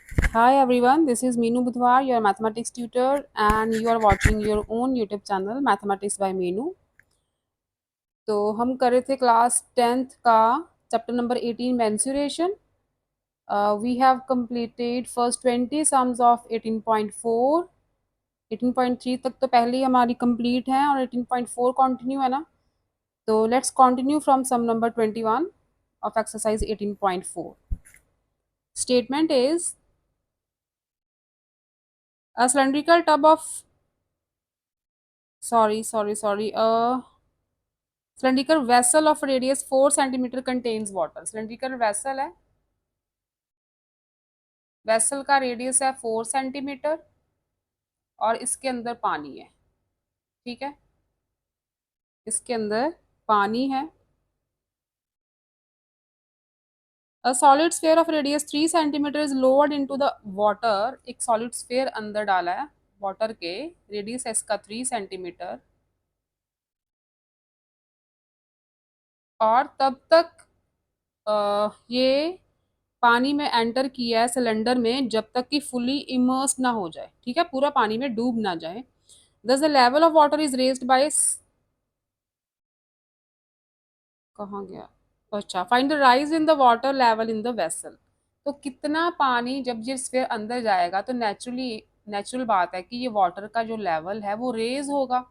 Hi everyone, this is Meenu Budhwar, your mathematics tutor, and you are watching your own YouTube channel Mathematics by Meenu. तो हम कर रहे थे class 10th का chapter number 18 mensuration. We have completed first 20 sums of 18.4. 18.3 तक तो पहले ही हमारी कंप्लीट है और 18.4 कंटिन्यू है ना. तो let's continue from sum number 21 of exercise 18.4. Statement is a cylindrical tub of cylindrical vessel of radius 4 centimeter contains water. cylindrical vessel है, वेसल का रेडियस है 4 सेंटीमीटर और इसके अंदर पानी है. ठीक है, इसके अंदर पानी है. A solid sphere of radius 3 centimeter is lowered into the water. एक solid sphere अंदर डाला है वाटर के, रेडियस है इसका 3 सेंटीमीटर और तब तक ये पानी में एंटर किया है सिलेंडर में जब तक कि फुली इमर्स ना हो जाए. ठीक है, पूरा पानी में डूब ना जाए. Thus the level of water is raised by कहाँ गया, अच्छा, find the rise in the water level in the vessel. तो कितना पानी जब ये स्फीयर अंदर जाएगा तो नेचुरल बात है कि ये वाटर का जो लेवल है वो रेज होगा.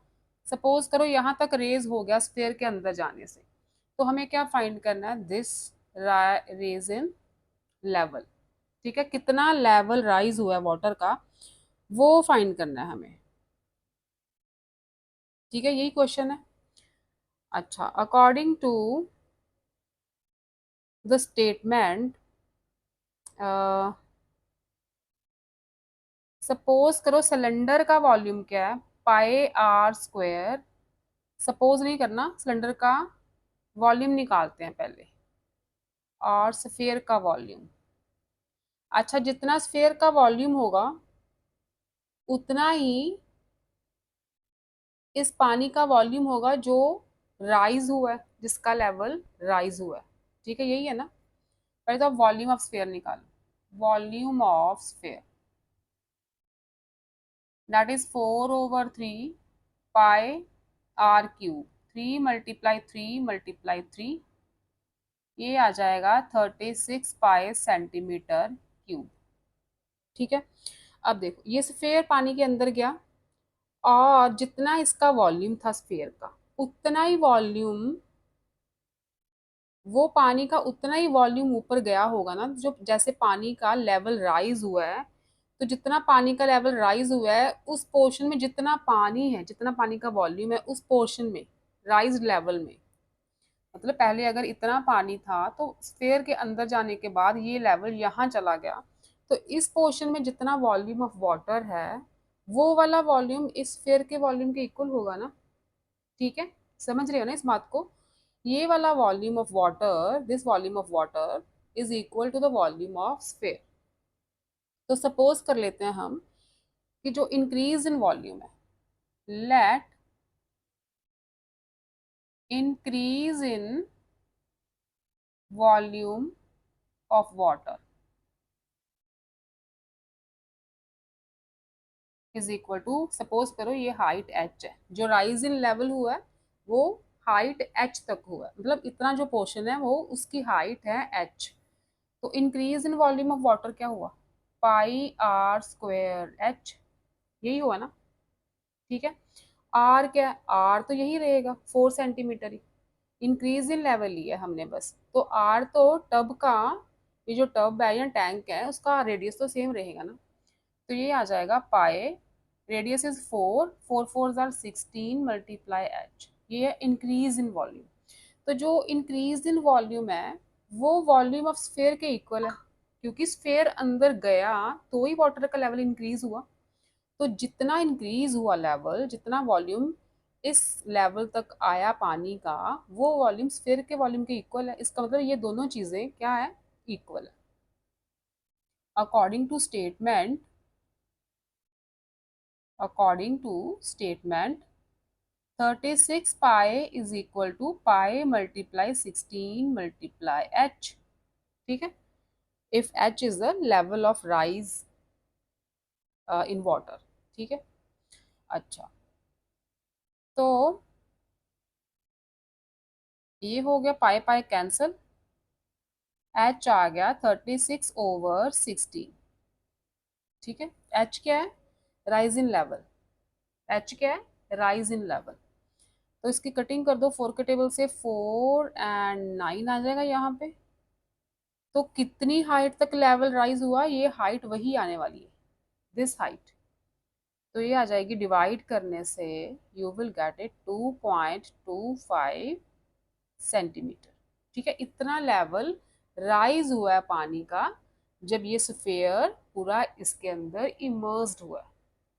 सपोज करो यहाँ तक रेज हो गया स्फीयर के अंदर जाने से, तो हमें क्या फाइंड करना है, दिस रेज इन लेवल. ठीक है, कितना लेवल राइज हुआ है वाटर का वो फाइंड करना है हमें. ठीक है, यही क्वेश्चन है. अच्छा, according to the statement, suppose करो सिलेंडर का वॉल्यूम क्या है, पाई आर स्क्वायर. सपोज नहीं करना, सिलेंडर का वॉल्यूम निकालते हैं पहले, और स्फीयर का वॉल्यूम. अच्छा, जितना स्फीयर का वॉल्यूम होगा उतना ही इस पानी का वॉल्यूम होगा जो राइज हुआ है, जिसका लेवल राइज हुआ है. ठीक है, यही है ना. पहले तो आप वॉल्यूम ऑफ स्फीयर निकालो. Volume of sphere that is 4/3 pi r cube. 3 × 3 × 3 ये आ जाएगा 36 पाई सेंटीमीटर क्यूब. ठीक है, अब देखो ये स्फीयर पानी के अंदर गया और जितना इसका वॉल्यूम था स्फीयर का उतना ही वॉल्यूम, वो पानी का उतना ही वॉल्यूम ऊपर गया होगा ना. जो जैसे पानी का लेवल राइज हुआ है, तो जितना पानी का लेवल राइज हुआ है उस पोर्शन में जितना पानी है, जितना पानी का वॉल्यूम है उस पोर्शन में राइज लेवल में, मतलब पहले अगर इतना पानी था तो स्फीयर के अंदर जाने के बाद ये लेवल यहाँ चला गया, तो इस पोर्शन में जितना वॉल्यूम ऑफ वाटर है वो वाला वॉल्यूम इस स्फीयर के वॉल्यूम के इक्वल होगा ना. ठीक है, समझ रहे हो ना इस बात को. ये वाला volume of water, this volume of water is equal to the volume of sphere. तो सपोज कर लेते हैं हम कि जो इंक्रीज इन वॉल्यूम है, let increase in volume of water is equal to, suppose करो ये हाइट h है, जो राइज इन लेवल हुआ है वो हाइट h तक हुआ है, मतलब इतना जो पोर्शन है वो उसकी हाइट है h. तो increase in volume of water क्या हुआ, पाई आर स्क्वायर h, यही हुआ ना. ठीक है, आर क्या है, आर तो यही रहेगा 4 centimetre he. Increase in level लिया हमने बस, तो आर तो टब का, ये जो टब है या टैंक है उसका रेडियस तो सेम रहेगा ना. तो ये आ जाएगा पाए, रेडियस इज 4, 4 4 16 मल्टीप्लाई एच. ये है इंक्रीज इन वॉल्यूम. तो जो इंक्रीज इन वॉल्यूम है वो वॉल्यूम ऑफ स्फीयर के इक्वल है, क्योंकि स्फीयर अंदर गया तो ही वाटर का लेवल इंक्रीज हुआ. तो जितना इंक्रीज हुआ लेवल, जितना वॉल्यूम इस लेवल तक आया पानी का, वो वॉल्यूम स्फीयर के वॉल्यूम के इक्वल है. इसका मतलब ये दोनों चीजें क्या है, इक्वल है. According to statement, according to statement 36 pi is equal to pi multiply 16 multiply h. ठीक है, if h is the level of rise in water. ठीक है। अच्छा, तो ये हो गया, पाई पाई कैंसल, h आ गया 36/16। ठीक है। h क्या है? Rise in level. h क्या है? Rise in level. तो इसकी कटिंग कर दो 4 के टेबल से, 4 एंड 9 आ जाएगा यहाँ पे। तो कितनी हाइट तक लेवल राइज हुआ? ये हाइट वही आने वाली है, दिस हाइट। तो ये आ जाएगी, डिवाइड करने से you will get it 2.25 centimetre. ठीक है, इतना लेवल राइज हुआ है पानी का जब ये स्फेयर पूरा इसके अंदर इमर्स्ड हुआ है।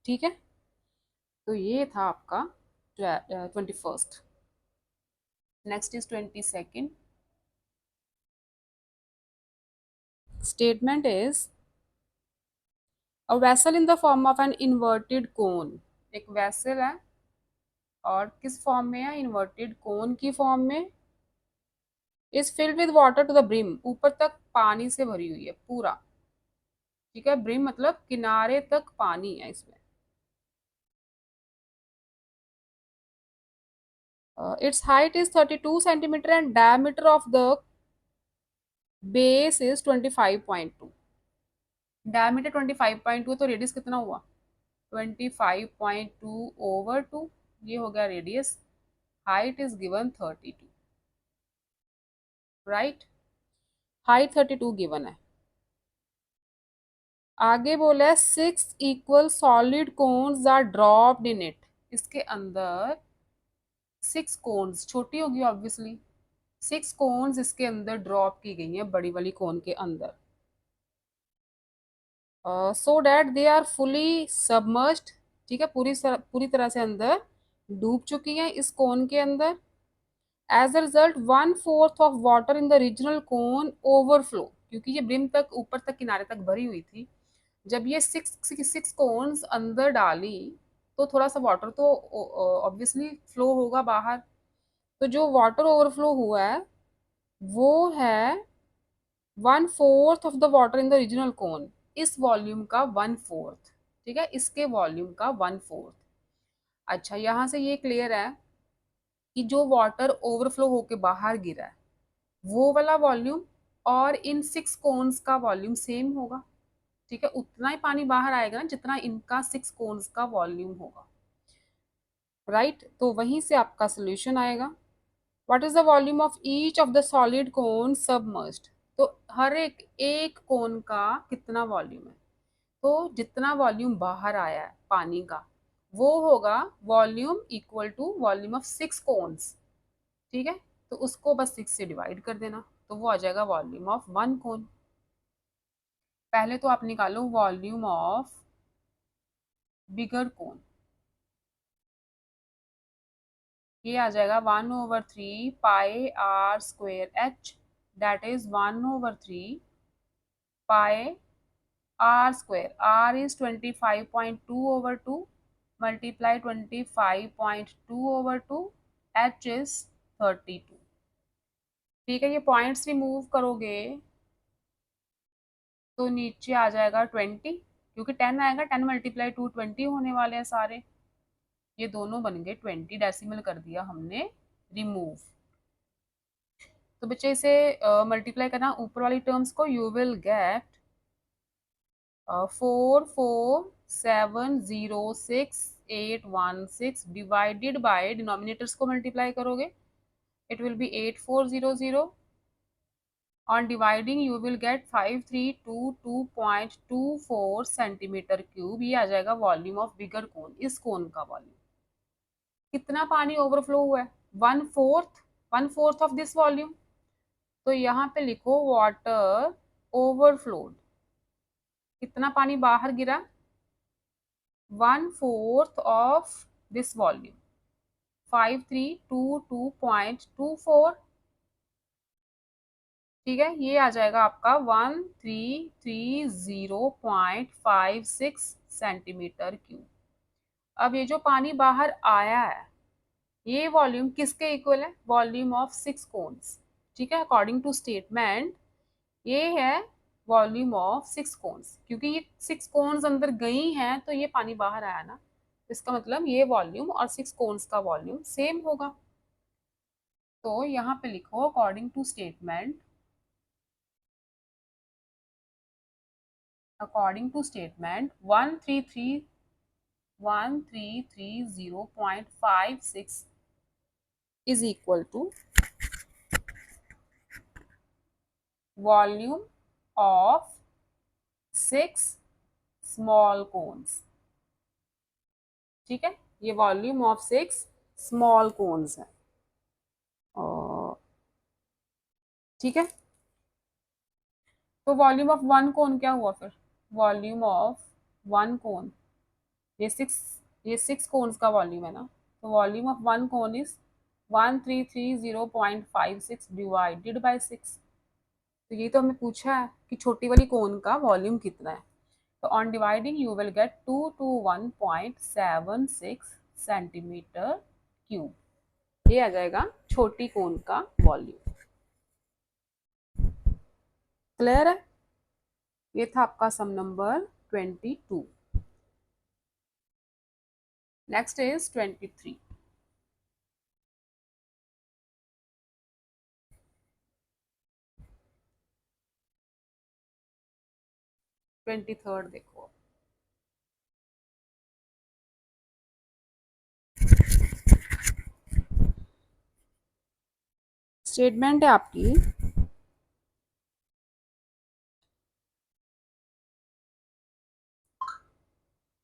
ठीक है। तो ये था आपका 21st। Next is 22nd। Statement is a vessel in the form of an inverted कोन। एक वेसल है और किस फॉर्म में है? इन्वर्टेड कोन की फॉर्म में। Is filled with water to the brim, ऊपर तक पानी से भरी हुई है पूरा। ठीक है, ब्रिम मतलब किनारे तक पानी है इसमें। Its height is 32 centimetre and diameter of the base is 25.2। Diameter 25.2, तो रेडियस कितना हुआ? 25.2/2। ये हो गया radius. Height is given 32। Right, height 32 given है। आगे बोला है 6 equal solid cones are dropped in it. इसके अंदर 6 कोन्स, छोटी होगी ऑब्वियसली, 6 कोन्स इसके अंदर ड्रॉप की गई हैं बड़ी वाली कोन के अंदर, so that they are fully submerged. ठीक है, पूरी तरह से अंदर डूब चुकी हैं इस कोन के अंदर। As a result 1/4 of water in the regional cone overflow, क्योंकि ये ब्रिम तक, ऊपर तक, किनारे तक भरी हुई थी। जब ये सिक्स कोन्स अंदर डाली तो थोड़ा सा वाटर तो ऑब्वियसली फ्लो होगा बाहर। तो जो वाटर ओवरफ्लो हुआ है वो है 1/4 of the water in the regional cone. इस वॉल्यूम का 1/4। ठीक है, इसके वॉल्यूम का 1/4। अच्छा, यहाँ से ये क्लियर है कि जो वाटर ओवरफ्लो होके बाहर गिरा है वो वाला वॉल्यूम और इन 6 कोन्स का वॉल्यूम सेम होगा। ठीक है, उतना ही पानी बाहर आएगा ना जितना इनका 6 कोन्स का वॉल्यूम होगा। राइट, तो वहीं से आपका सोल्यूशन आएगा। What is the volume of each of the solid cone submerged? तो हर एक एक कोन का कितना वॉल्यूम है? तो जितना वॉल्यूम बाहर आया है पानी का वो होगा volume equal to volume of 6 cones. ठीक है, तो उसको बस 6 से डिवाइड कर देना, तो वो आ जाएगा वॉल्यूम ऑफ 1 कोन। पहले तो आप निकालो वॉल्यूम ऑफ बिगर कोन। ये आ जाएगा 1/3 पाई r² h, that is 1/3 pi r²। r is 25.2/2 multiply 25.2/2, h is 32। ठीक है, ये पॉइंट्स रिमूव करोगे तो नीचे आ जाएगा 20, क्योंकि 10 आएगा, 10 × 2 20 होने वाले हैं सारे। ये दोनों बन गए 20, डेसिमल कर दिया हमने रिमूव। तो बच्चे इसे मल्टीप्लाई करना ऊपर वाली टर्म्स को, you will gate 44706 divided by, denominators को मल्टीप्लाई करोगे it will B 8400। On dividing you will gate 5322.24 centimetre cube. ये आ जाएगा वॉल्यूम ऑफ बिगर कोन, इस कोन का वॉल्यूम। कितना पानी ओवरफ्लो हुआ है? 1/4, 1/4 ऑफ दिस वॉल्यूम। तो यहाँ पे लिखो वाटर ओवरफ्लोड। कितना पानी बाहर गिरा? 1/4 ऑफ दिस वॉल्यूम, 5322.24। ठीक है, ये आ जाएगा आपका 1330.56 सेंटीमीटर क्यूब। अब ये जो पानी बाहर आया है ये वॉल्यूम किसके इक्वल है? Volume of 6 cones. ठीक है, अकॉर्डिंग टू स्टेटमेंट ये है वॉल्यूम ऑफ 6 कोन्स, क्योंकि ये 6 कोन्स अंदर गई हैं तो ये पानी बाहर आया ना, इसका मतलब ये वॉल्यूम और 6 कोन्स का वॉल्यूम सेम होगा। तो यहाँ पे लिखो according to statement 1330.56 is equal to volume of 6 small cones। ठीक है, ये वॉल्यूम ऑफ 6 स्मॉल कोन्स है। और ठीक है, तो वॉल्यूम ऑफ 1 कोन क्या हुआ फिर? वॉल्यूम ऑफ 1 कोन, ये 6 कोन्स का वॉल्यूम है ना, तो volume of 1 cone is 1330.56 divided by 6। तो ये तो हमें पूछा है कि छोटी वाली कोन का वॉल्यूम कितना है। तो on dividing you will gate 221.76 centimetre cube. ये आ जाएगा छोटी कोन का वॉल्यूम। क्लियर है? ये था आपका सम नंबर 22। Next is 23। 23rd देखो। स्टेटमेंट है आपकी,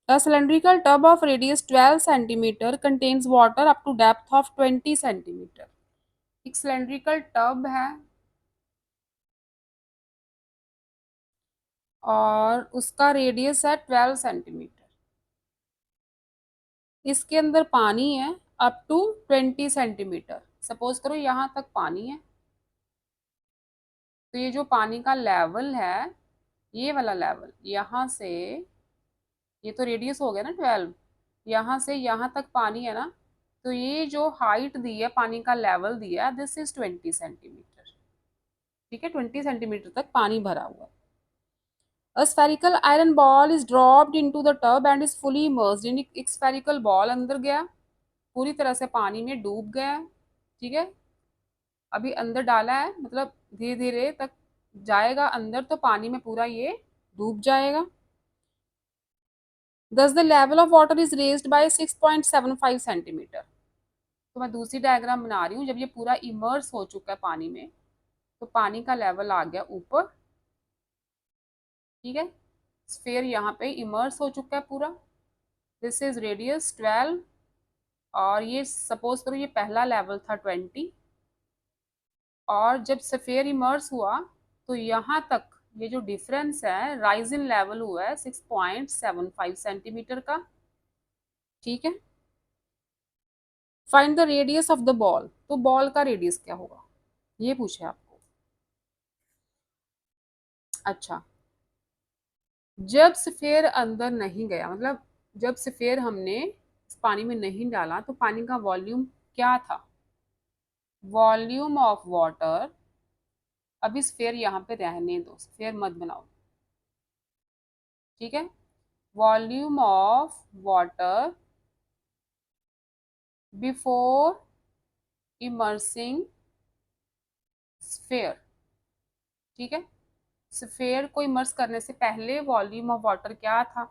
a cylindrical tub of radius 12 centimeter contains water up to depth of 20 centimeter। एक सिलेंड्रिकल टब है और उसका रेडियस है 12 सेंटीमीटर। इसके अंदर पानी है अप टू 20 सेंटीमीटर। सपोज करो यहाँ तक पानी है, तो ये जो पानी का लेवल है, ये वाला लेवल यहाँ से, ये तो रेडियस हो गया ना 12, यहाँ से यहाँ तक पानी है ना, तो ये जो हाइट दी है, पानी का लेवल दिया है, दिस इज 20 सेंटीमीटर। ठीक है, 20 सेंटीमीटर तक पानी भरा हुआ है। A spherical iron ball is dropped into the tub and is fully immersed in। एक स्फेरिकल बॉल अंदर गया, पूरी तरह से पानी में डूब गया। ठीक है, अभी अंदर डाला है, मतलब धीरे धीरे तक जाएगा अंदर, तो पानी में पूरा ये डूब जाएगा। Thus the level of water is raised by 6.75 centimetre. तो मैं दूसरी डायग्राम बना रही हूँ, जब ये पूरा इमर्स हो चुका है पानी में, तो पानी का लेवल आ गया ऊपर। ठीक है, स्फीयर यहाँ पे इमर्स हो चुका है पूरा। दिस इज रेडियस 12 और ये सपोज करो ये पहला लेवल था 20, और जब स्फीयर इमर्स हुआ तो यहाँ तक ये जो डिफरेंस है, राइज इन लेवल हुआ है 6.75 सेंटीमीटर का। ठीक है, find the radius of the ball. तो बॉल का रेडियस क्या होगा, ये पूछे आपको। अच्छा, जब स्फीयर अंदर नहीं गया, मतलब जब स्फीयर हमने पानी में नहीं डाला, तो पानी का वॉल्यूम क्या था? वॉल्यूम ऑफ वाटर, अभी स्फीयर यहाँ पे रहने दो, स्फीयर मत बनाओ। ठीक है, volume of water before immersing sphere. ठीक है, स्फीयर को इमर्स करने से पहले वॉल्यूम ऑफ वाटर क्या था?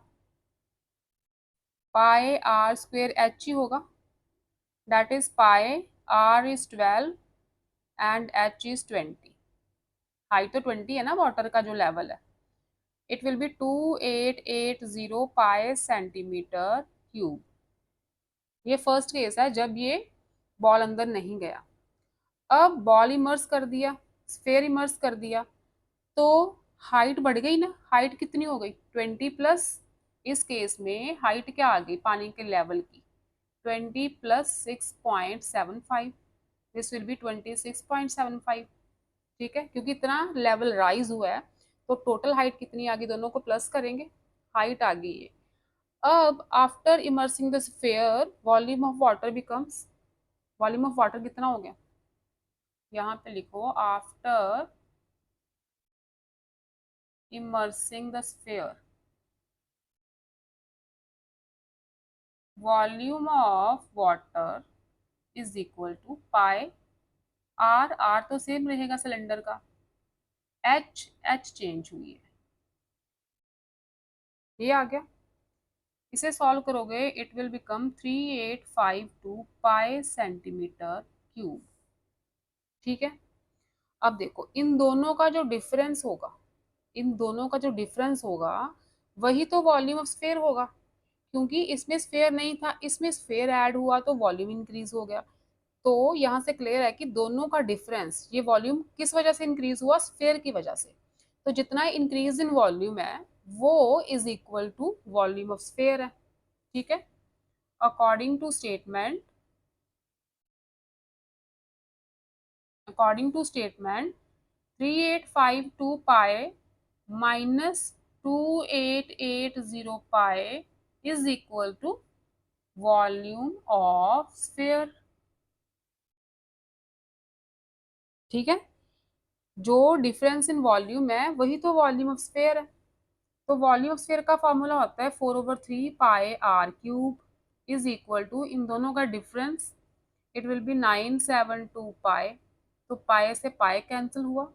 पाई आर स्क्वेयर एच ही होगा। That is pi r is 12 and h is 20। Height तो 20 है ना वाटर का जो लेवल है। It will be 2880 pi centimetre cube. ये फर्स्ट केस है जब ये बॉल अंदर नहीं गया। अब बॉल इमर्स कर दिया, स्फीयर इमर्स कर दिया, तो हाइट बढ़ गई ना। हाइट कितनी हो गई? 20 प्लस, इस केस में हाइट क्या आ गई पानी के लेवल की? 20 प्लस 6.75, दिस विल बी 26.75। ठीक है, क्योंकि इतना लेवल राइज हुआ है, तो टोटल हाइट कितनी आ गई? दोनों को प्लस करेंगे, हाइट आ गई है। अब after immersing the sphere volume of water becomes, volume of water कितना हो गया? यहाँ पे लिखो after immersing the sphere, volume of water is equal to pi r तो सेम रहेगा सिलेंडर का, एच चेंज हुई है, ये आ गया। इसे सॉल्व करोगे it will become 3852 pi centimetre cube. ठीक है, अब देखो इन दोनों का जो डिफरेंस होगा, इन दोनों का जो डिफरेंस होगा वही तो वॉल्यूम ऑफ स्फेयर होगा, क्योंकि इसमें स्फेयर नहीं था, इसमें स्फेयर ऐड हुआ तो वॉल्यूम इंक्रीज हो गया। तो यहाँ से क्लियर है कि दोनों का डिफरेंस, ये वॉल्यूम किस वजह से इंक्रीज हुआ, स्फेयर की वजह से। तो जितना इंक्रीज इन वॉल्यूम है वो is equal to volume of sphere है। ठीक है, according to statement, according to statement 3852 pi minus 2880 pi is equal to volume of sphere. ठीक है, जो डिफरेंस इन वॉल्यूम है वही तो वॉल्यूम ऑफ स्फेयर है। तो वॉल्यूम ऑफ स्फीयर का फॉर्मूला होता है 4/3 pi r cube is equal to, इन दोनों का difference it will be 972 pi, तो पाई से पाई कैंसिल हुआ,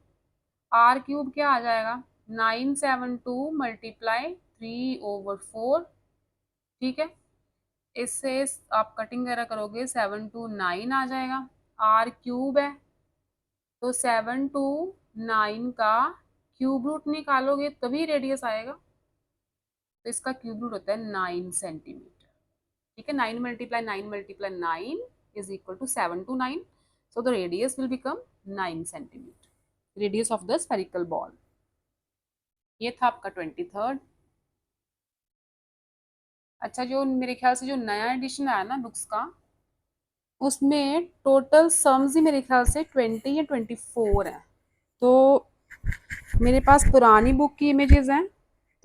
आर क्यूब क्या आ जाएगा 972 मल्टीप्लाई 3/4। ठीक है, इससे आप कटिंग वगैरह करोगे 729 आ जाएगा, आर क्यूब है तो 729 का क्यूब रूट निकालोगे तभी रेडियस आएगा, तो इसका क्यूब रूट होता है 9 सेंटीमीटर। ठीक है, 9 × 9 × 9 is equal to 729, so the radius will become 9 centimetre, radius of the spherical ball. ये था आपका 23rd। अच्छा, जो मेरे ख्याल से जो नया एडिशन आया ना बुक्स का, उसमें टोटल सम्स ही मेरे ख्याल से 20 या 24 हैं। तो मेरे पास पुरानी बुक की इमेजेस हैं,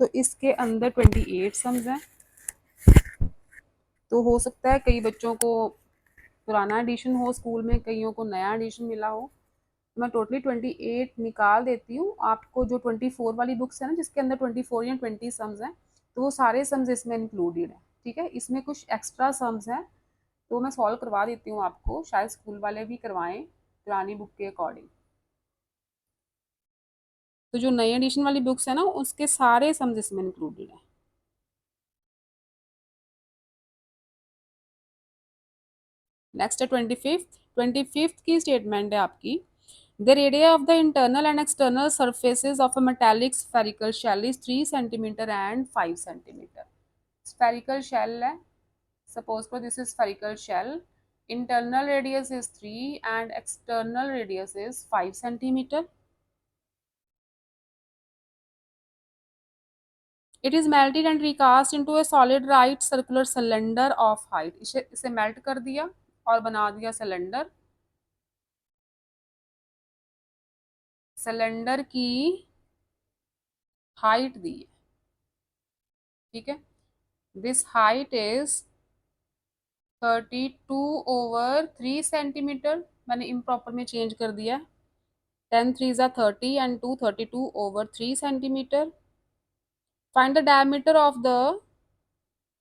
तो इसके अंदर 28 सम्स हैं। तो हो सकता है कई बच्चों को पुराना एडिशन हो स्कूल में, कईयों को नया एडिशन मिला हो। तो मैं टोटली 28 निकाल देती हूँ आपको। जो 24 वाली बुक्स है ना जिसके अंदर 24 या 20 सम्स हैं, तो वो सारे सम्स इसमें इंक्लूडेड है। ठीक है, इसमें कुछ एक्स्ट्रा सम्स हैं तो मैं सॉल्व करवा देती हूँ आपको, शायद स्कूल वाले भी करवाएं पुरानी बुक के अकॉर्डिंग। तो जो नई एडिशन वाली बुक्स है ना उसके सारे सम्स इसमें इंक्लूडेड है। नेक्स्ट है 25th की स्टेटमेंट है आपकी, the radii of the internal and external surfaces of a metallic spherical shell is 3 centimetre and 5 centimetre. Spherical shell है, सपोज को this is spherical shell, internal radius is 3 and external radius is 5 centimeter. It is melted and recast into a solid right circular cylinder of height. इसे melt कर दिया और बना दिया cylinder, cylinder की height दी है। ठीक है, दिस हाइट इज 32/3 सेंटीमीटर, मैंने इम्प्रॉपर में चेंज कर दिया, 10 3 30 and 2 32/3 centimetre. Find the diameter of the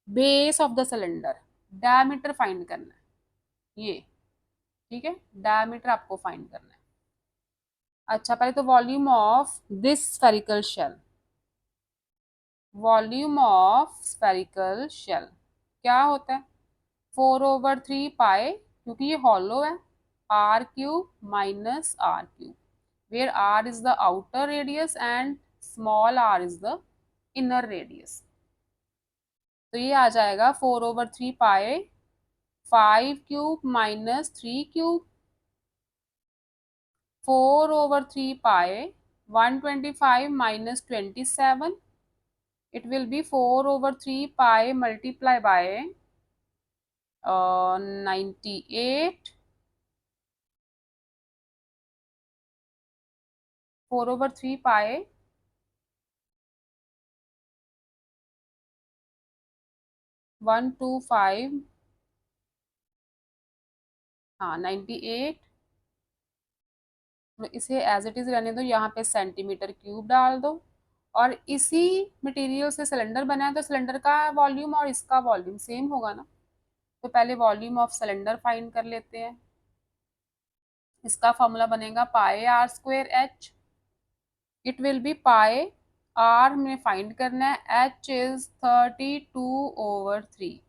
base of the cylinder, diameter find करना है ये। ठीक है, डायमीटर आपको फाइंड करना है। अच्छा, पहले तो volume of this spherical shell, volume of spherical shell क्या होता है 4/3 पाई, क्योंकि ये हॉलो है, r cube minus r cube, where r is the outer radius and small r is the inner radius. तो ये आ जाएगा 4/3 pi 5 cube minus 3 cube, 4/3 pi 125 minus 27, it will be 4/3 pi multiply by 98, 4/3 pi 125, हाँ 98। तो इसे as it is रहने दो, यहाँ पे सेंटीमीटर क्यूब डाल दो और इसी मटेरियल से सिलेंडर बना है, तो सिलेंडर का वॉल्यूम और इसका वॉल्यूम सेम होगा ना। तो पहले वॉल्यूम ऑफ सिलेंडर फाइंड कर लेते हैं। इसका फॉर्मूला बनेगा pi r square h. It will be pi r में फाइंड करना है, एच इज 32/3।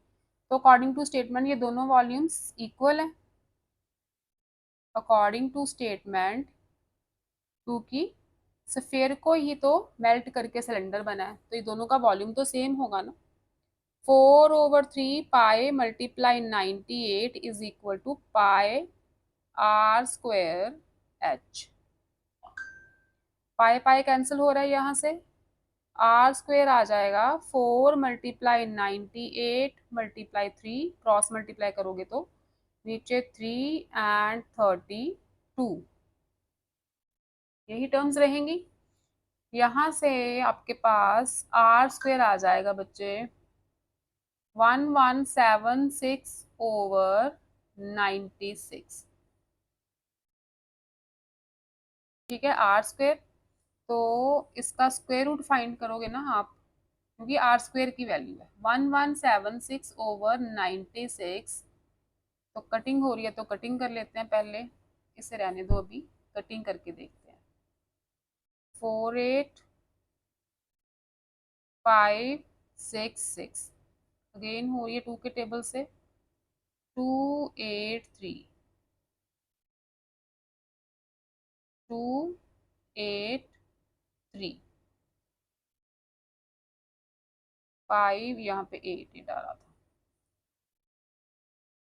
तो अकॉर्डिंग टू स्टेटमेंट ये दोनों वॉल्यूम्स इक्वल है। अकॉर्डिंग टू स्टेटमेंट, क्योंकि स्फेयर को ही तो मेल्ट करके सिलेंडर बना है, तो ये दोनों का वॉल्यूम तो सेम होगा ना। 4/3 pi multiply 98 is equal to pi r square h. Pi pi cancel हो रहा है यहाँ से, आर स्क्वेयर आ जाएगा 4 × 98 × 3, क्रॉस मल्टीप्लाई करोगे तो नीचे 3 और 32, यही टर्म्स रहेंगी। यहाँ से आपके पास आर स्क्वेयर आ जाएगा बच्चे 1176/96। ठीक है, आर स्क्वेयर। तो इसका स्क्वायर रूट फाइंड करोगे ना आप, क्योंकि आर स्क्वेयर की वैल्यू है 1176/96। तो कटिंग हो रही है तो कटिंग कर लेते हैं पहले, इसे रहने दो, अभी कटिंग करके देखते हैं। 48,566 अगेन हो रही है 2 के टेबल से 283 283 5 यहाँ पे 8 आ रहा था,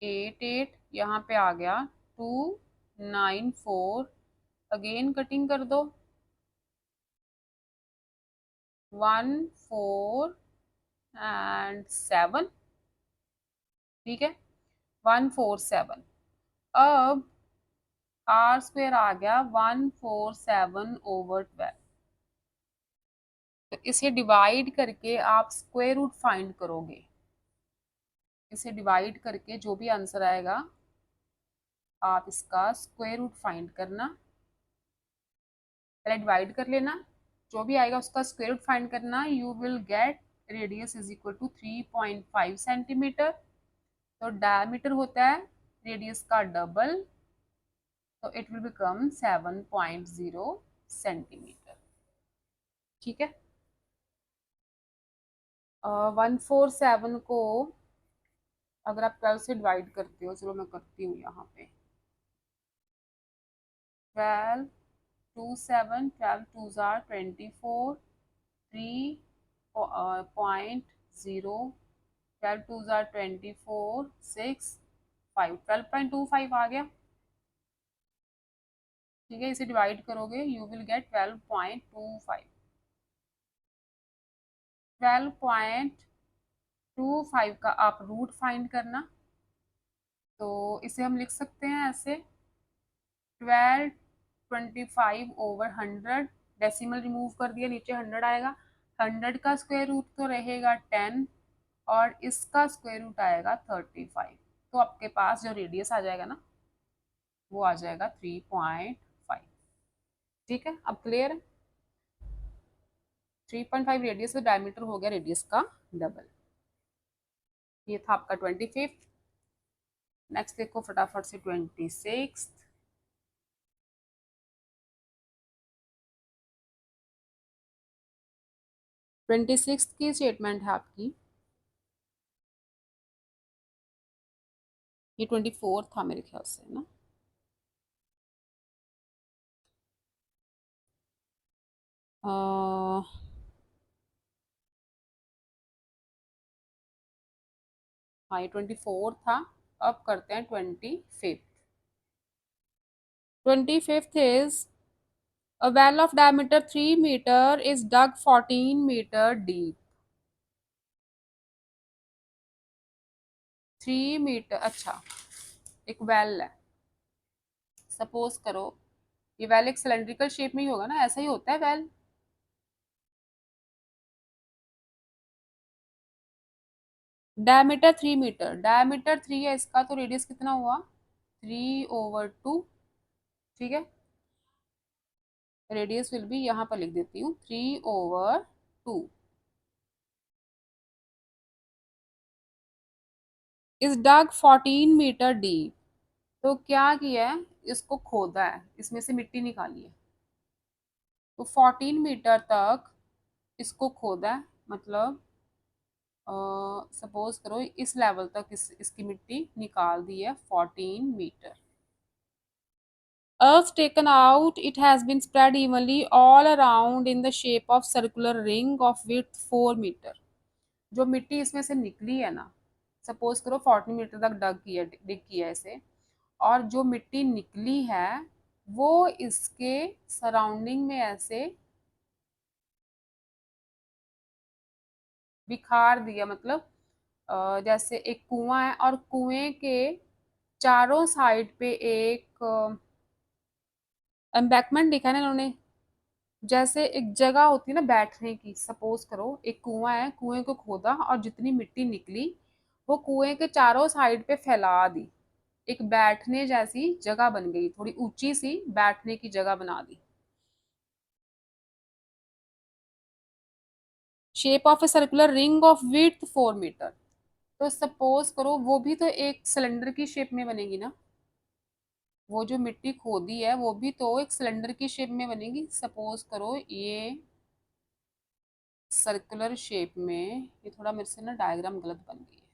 88 यहाँ पे आ गया 294। अगेन कटिंग कर दो 147। ठीक है, 147। अब आर स्क्वेयर आ गया 147/12। तो इसे डिवाइड करके आप स्क्वायर रूट फाइंड करोगे। इसे डिवाइड करके जो भी आंसर आएगा आप इसका स्क्वायर रूट फाइंड करना। पहले डिवाइड कर लेना, जो भी आएगा उसका स्क्वायर रूट फाइंड करना। You will get radius is equal to 3.5 centimetre. तो डायमीटर होता है रेडियस का डबल, तो इट विल बिकम 7.0 सेंटीमीटर। ठीक है, 147 को अगर आप 12 से डिवाइड करते हो, चलो मैं करती हूँ यहाँ पे 12 2 7 12 2 जार 24 3.0 12 2 जार 24 6 5 12.25 आ गया। ठीक है, इसे डिवाइड करोगे यू विल गेट 12.25। 12.25 का आप रूट फाइंड करना। तो इसे हम लिख सकते हैं ऐसे 1225/100। डेसिमल रिमूव कर दिया, नीचे 100 आएगा। 100 का स्क्वायर रूट तो रहेगा 10 और इसका स्क्वायर रूट आएगा 35। तो आपके पास जो रेडियस आ जाएगा ना वो आ जाएगा 3.5। ठीक है, अब क्लियर है। 3.5 रेडियस से डायमीटर हो गया रेडियस का डबल। ये था आपका 25। नेक्स्ट देखो फटाफट से 26। 26 की स्टेटमेंट है आपकी, ये 24 था मेरे ख्याल से ना। हाँ ये 24 था। अब करते हैं 25th। 25th is a well of diameter 3 meter is dug 14 meter deep। 3 metre, अच्छा एक वेल है, सपोज करो ये वेल एक सिलेंड्रिकल शेप में ही होगा ना, ऐसा ही होता है वेल। डायमीटर 3 मीटर, डायमीटर 3 है इसका, तो रेडियस कितना हुआ 3/2। ठीक है, रेडियस विल बी, यहाँ पर लिख देती हूँ 3/2 इज डग 14 मीटर डीप। तो क्या किया है, इसको खोदा है, इसमें से मिट्टी निकाली है, तो 14 मीटर तक इसको खोदा है, मतलब सपोज करो इस लेवल तक इसकी मिट्टी निकाल दी है 14 metre. Earth taken out, it has been spread evenly all around in the shape of circular ring of width 4 metre. जो मिट्टी इसमें से निकली है ना, सपोज करो 14 मीटर तक डिग किया इसे, और जो मिट्टी निकली है वो इसके सराउंडिंग में ऐसे बिखार दिया, मतलब जैसे एक कुआं है और कुएं के चारों साइड पे एक एम्बैकमेंट दिखा है ना इन्होंने, जैसे एक जगह होती है ना बैठने की। सपोज करो एक कुआं है, कुएं को खोदा और जितनी मिट्टी निकली वो कुएं के चारों साइड पे फैला दी, एक बैठने जैसी जगह बन गई, थोड़ी ऊंची सी बैठने की जगह बना दी। Shape of a circular ring of width 4 metre. तो सपोज करो वो भी तो एक सिलेंडर की शेप में बनेगी ना, वो जो मिट्टी खोदी है वो भी तो एक सिलेंडर की शेप में बनेगी। सपोज करो ये सर्कुलर शेप में, ये थोड़ा मेरे से ना डायग्राम गलत बन गई है।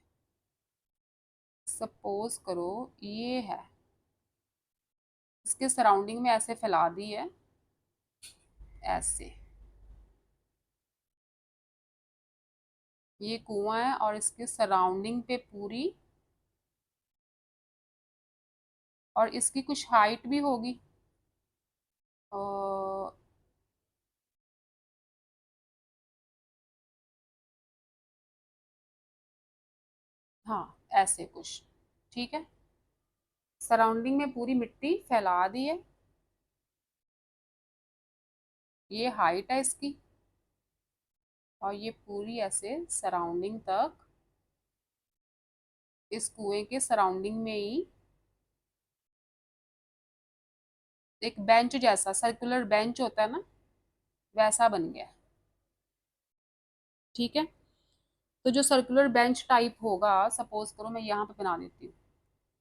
सपोज करो ये है, इसके सराउंडिंग में ऐसे फैला दी है, ऐसे ये कुआं है और इसके सराउंडिंग पे पूरी, और इसकी कुछ हाइट भी होगी, और हाँ ऐसे कुछ, ठीक है। सराउंडिंग में पूरी मिट्टी फैला दी है, ये हाइट है इसकी, और ये पूरी ऐसे सराउंडिंग तक, इस कुएं के सराउंडिंग में ही एक बेंच जैसा, सर्कुलर बेंच होता है ना, वैसा बन गया। ठीक है, तो जो सर्कुलर बेंच टाइप होगा, सपोज करो मैं यहाँ पे बना देती हूँ,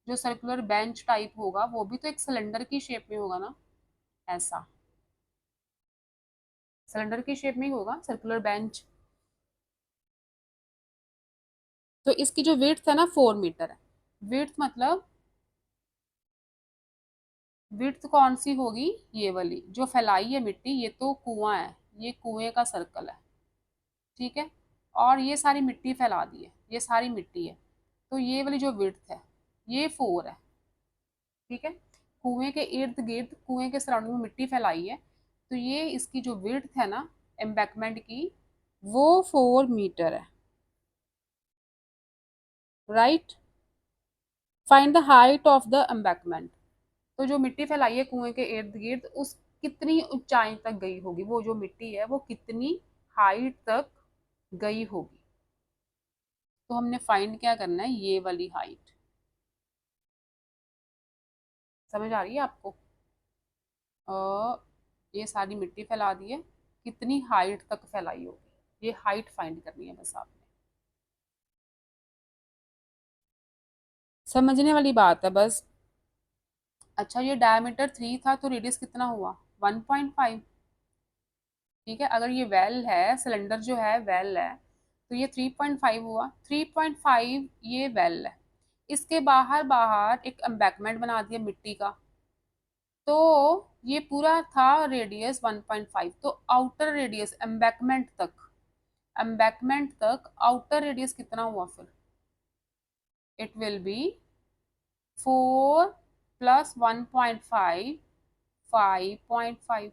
जो सर्कुलर बेंच टाइप होगा वो भी तो एक सिलेंडर की शेप में होगा ना, ऐसा सिलेंडर की शेप में ही होगा सर्कुलर बेंच। तो इसकी जो विड्थ है ना 4 मीटर है। विड्थ मतलब विड्थ कौन सी होगी, ये वाली जो फैलाई है मिट्टी, ये तो कुआं है, ये कुएं का सर्कल है, ठीक है, और ये सारी मिट्टी फैला दी है, ये सारी मिट्टी है, तो ये वाली जो विड्थ है ये 4 है, ठीक है। कुएं के इर्द गिर्द, कुएं के सराउंडिंग में मिट्टी फैलाई है, तो ये इसकी जो विड्थ है ना एम्बैकमेंट की, वो 4 मीटर है, right. Find the height of the embankment. तो जो मिट्टी फैलाई है कुएं के इर्द गिर्द, उस कितनी ऊंचाई तक गई होगी, वो जो मिट्टी है वो कितनी हाइट तक गई होगी। तो हमने फाइंड क्या करना है, ये वाली हाइट। समझ आ रही है आपको? ये सारी मिट्टी फैला दी है, कितनी हाइट तक फैलाई होगी, ये हाइट फाइंड करनी है बस आपने। समझने वाली बात है बस। अच्छा ये डायमीटर 3 था तो रेडियस कितना हुआ, 1.5। ठीक है, अगर ये वेल है, सिलेंडर जो है वेल है, तो ये 3.5 हुआ, 3.5 ये वेल है। इसके बाहर बाहर एक एम्बैकमेंट बना दिया मिट्टी का, तो ये पूरा था रेडियस 1.5, तो आउटर रेडियस एम्बैकमेंट तक आउटर रेडियस कितना हुआ फिर, इट विल बी 4 प्लस 1.5, 5.5।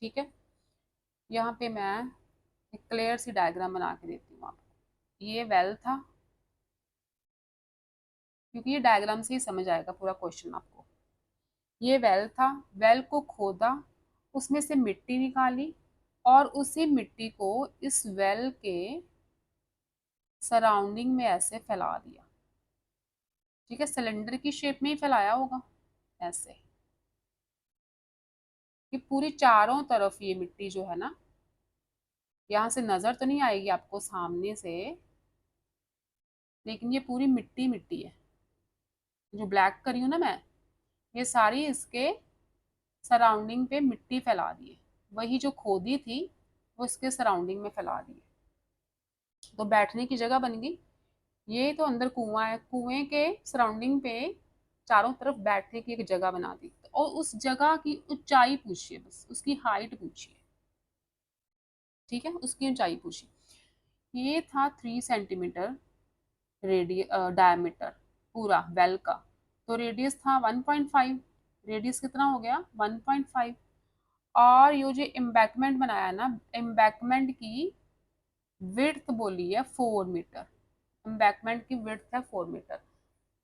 ठीक है, यहाँ पे मैं एक क्लियर सी डायग्राम बना के देती हूँ आपको। ये वेल था, क्योंकि ये डायग्राम से ही समझ आएगा पूरा क्वेश्चन आपको। ये वेल था, वेल को खोदा, उसमें से मिट्टी निकाली, और उसी मिट्टी को इस वेल के सराउंडिंग में ऐसे फैला दिया। ठीक है, सिलेंडर की शेप में ही फैलाया होगा, ऐसे। कि पूरी चारों तरफ ये मिट्टी जो है ना, यहाँ से नजर तो नहीं आएगी आपको सामने से, लेकिन ये पूरी मिट्टी मिट्टी है। जो ब्लैक करी हूँ ना मैं, ये सारी इसके सराउंडिंग पे मिट्टी फैला दी है। वही जो खोदी थी वो इसके सराउंडिंग में फैला दी है। तो बैठने की जगह बन गई। ये तो अंदर कुआं है, कुएं के सराउंडिंग पे चारों तरफ बैठने की एक जगह बना दी, और उस जगह की ऊंचाई पूछिए, बस उसकी हाइट पूछिए। ठीक है, उसकी ऊंचाई पूछिए। ये था 3 सेंटीमीटर डायमीटर पूरा वेल का। तो रेडियस था 1.5। रेडियस कितना हो गया? 1.5। और ये जो एम्बैकमेंट बनाया ना, एम्बैकमेंट की विड्थ बोली है 4 मीटर। एम्बैकमेंट की विड्थ है 4 मीटर।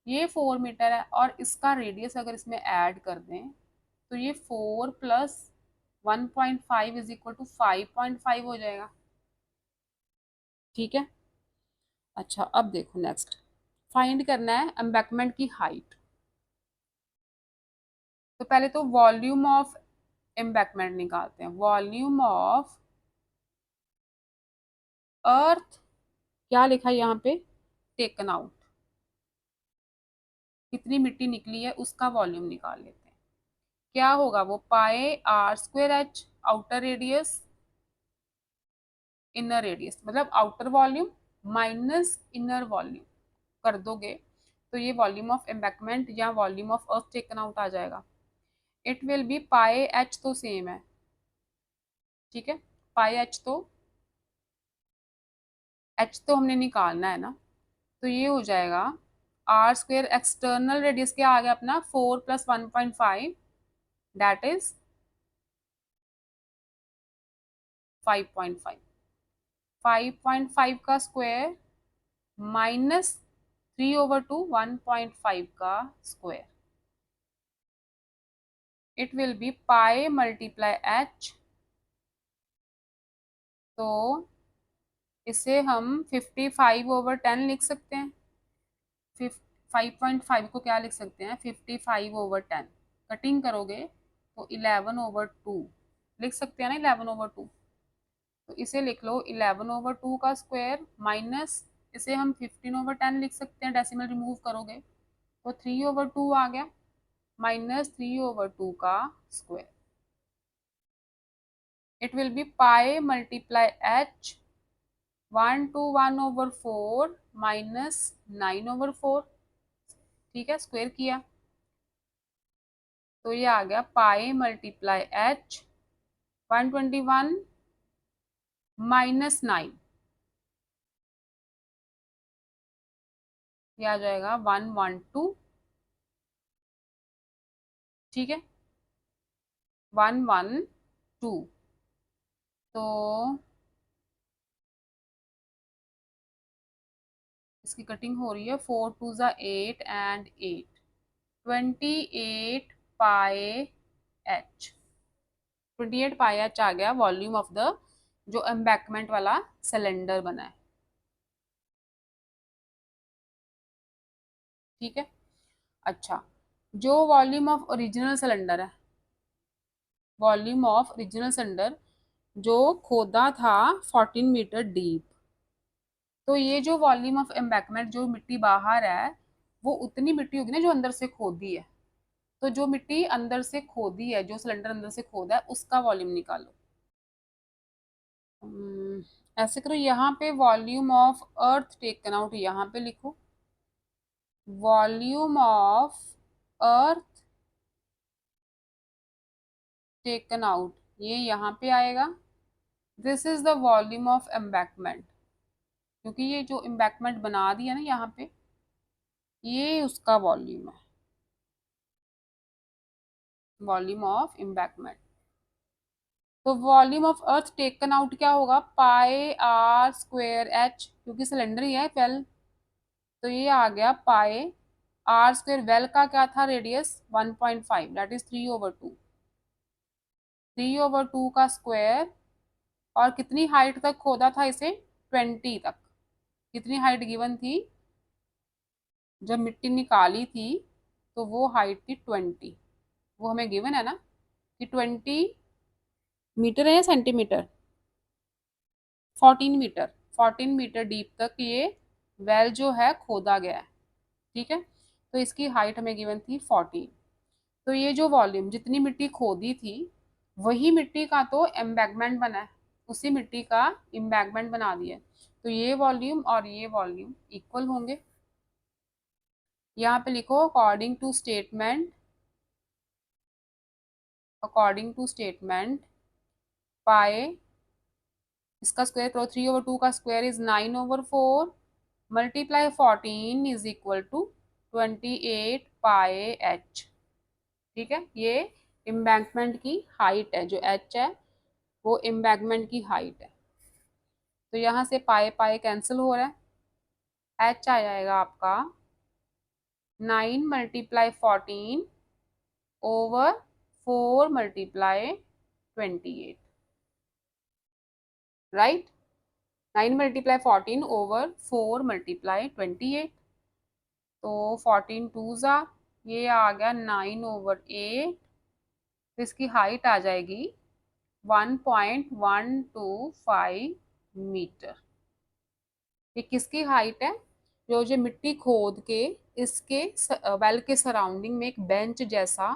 ये 4 मीटर है, और इसका रेडियस अगर इसमें ऐड कर दें तो ये 4 + 1.5 इज इक्वल टू 5.5 हो जाएगा। ठीक है। अच्छा, अब देखो नेक्स्ट फाइंड करना है एम्बैकमेंट की हाइट। तो पहले तो वॉल्यूम ऑफ एम्बैकमेंट निकालते हैं। वॉल्यूम ऑफ अर्थ, क्या लिखा है यहाँ पे? Taken out. कितनी मिट्टी निकली है उसका वॉल्यूम निकाल लेते हैं। क्या होगा वो? πr²h outer radius, inner radius, मतलब outer volume minus inner volume कर दोगे तो ये वॉल्यूम ऑफ एम्बैकमेंट या volume of earth taken out आ जाएगा। इट विल बी πh, तो सेम है। ठीक है, πh तो h तो हमने निकालना है ना, तो ये हो जाएगा r²। एक्सटर्नल रेडियस क्या आ गया अपना? 4 + 1.5, दैट इज 5.5। 5.5 का स्क्वायर माइनस 3/2 1.5 का square. It will be pi multiply h। तो इसे हम 55/10 लिख सकते हैं। 5.5 को क्या लिख सकते हैं? 55/10। कटिंग करोगे तो 11/2 लिख सकते हैं ना, 11/2। तो इसे लिख लो 11/2 का स्क्वायर माइनस, इसे हम 15/10 लिख सकते हैं, डेसिमल रिमूव करोगे तो 3/2 आ गया, माइनस 3/2 का square. It will be pi multiply h 1 to 1/4 minus 9/4। ठीक है, स्क्वायर किया तो ये आ गया पाई मल्टीप्लाई h 121 माइनस 9, ये आ जाएगा 112। ठीक है, 112। तो इसकी कटिंग हो रही है, 4 × 2 = 8 and 8 28 pi h. 28 pi h आ गया वॉल्यूम ऑफ द जो एम्बैकमेंट वाला सिलेंडर बना है। ठीक है। अच्छा, जो वॉल्यूम ऑफ ओरिजिनल सिलेंडर है, वॉल्यूम ऑफ ओरिजिनल सिलेंडर जो खोदा था 14 मीटर डीप, तो ये जो वॉल्यूम ऑफ एम्बैकमेंट जो मिट्टी बाहर है वो उतनी मिट्टी होगी ना जो अंदर से खोदी है। तो जो मिट्टी अंदर से खोदी है, जो सिलेंडर अंदर से खोदा है, उसका वॉल्यूम निकालो। ऐसे करो, यहाँ पे volume of earth taken out यहाँ पे लिखो। Volume of earth taken out ये यहाँ पे आएगा। This is the volume of embankment, क्योंकि ये जो एम्बैकमेंट बना दिया ना यहाँ पे, ये उसका वॉल्यूम है, वॉल्यूम ऑफ एम्बैकमेंट। तो volume of earth taken out क्या होगा? πr²h, क्योंकि सिलेंडर ही है वेल, तो ये आ गया πr²। वेल का क्या था रेडियस? 1.5, that is 3/2। 3/2 का स्क्वायर, और कितनी हाइट तक खोदा था इसे? 20 तक। कितनी हाइट गिवन थी जब मिट्टी निकाली थी? तो वो हाइट थी 20। वो हमें गिवन है ना कि 20 मीटर है या सेंटीमीटर, 14 मीटर, 14 मीटर डीप तक ये वेल जो है खोदा गया है। ठीक है, तो इसकी हाइट हमें गिवन थी 14। तो ये जो वॉल्यूम जितनी मिट्टी खोदी थी वही मिट्टी का तो एम्बैगमेंट बना है, उसी मिट्टी का एम्बैगमेंट बना दिया है। तो ये वॉल्यूम और ये वॉल्यूम इक्वल होंगे। यहाँ पे लिखो अकॉर्डिंग टू स्टेटमेंट पाए, इसका स्क्वायर करो, 3/2 का square is 9/4 multiply 14 is equal to 28 pi H. ठीक है, ये एम्बैंकमेंट की हाइट है, जो एच है वो एम्बैंकमेंट की हाइट है। तो यहाँ से पाए पाए कैंसिल हो रहा है, एच आ जाएगा आपका 9 × 14/4 × 28, राइट। 9 × 14/4 × 28, तो 14 टू ज़ा, ये आ गया 9/8। तो इसकी हाइट आ जाएगी 1.125 मीटर। ये किसकी हाइट है? जो जो मिट्टी खोद के इसके वेल के सराउंडिंग में एक बेंच जैसा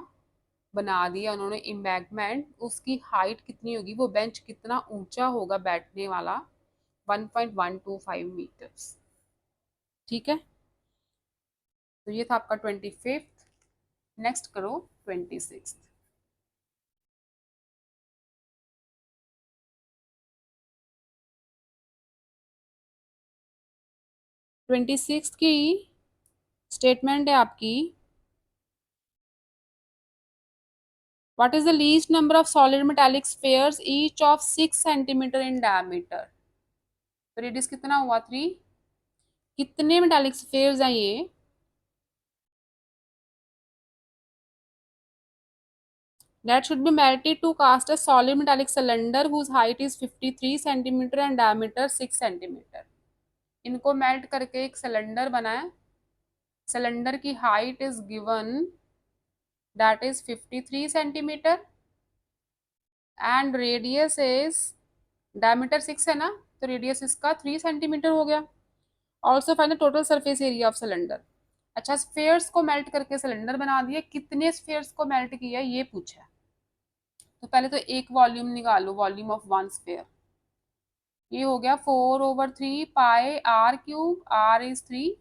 बना दिया उन्होंने एम्बैंकमेंट, उसकी हाइट कितनी होगी, वो बेंच कितना ऊंचा होगा बैठने वाला, 1.125 मीटर्स। ठीक है, तो ये था आपका 25th। नेक्स्ट करो 26th। 26th की स्टेटमेंट है आपकी, what is the least number of solid metallic spheres each of 6 centimetre in diameter. तो रेडियस कितना हुआ 3, कितने मेटालिक स्फीयर्स हैं ये? That should be melted to cast a solid metallic cylinder whose height is 53 centimeter and diameter 6 centimeter। इनको melt करके एक cylinder बनाए, सिलेंडर की height is given that is 53 centimetre and radius is, diameter 6 है ना, तो रेडियस इसका 3 centimetre हो गया। Also find the total surface area of cylinder. अच्छा, स्फीयर्स को मेल्ट करके सिलेंडर बना दिए, कितने स्फीयर्स को मेल्ट किया ये पूछा है। तो पहले तो एक वॉल्यूम निकालो, वॉल्यूम ऑफ वन स्फीयर, ये हो गया 4/3 pi r cube, are is 3,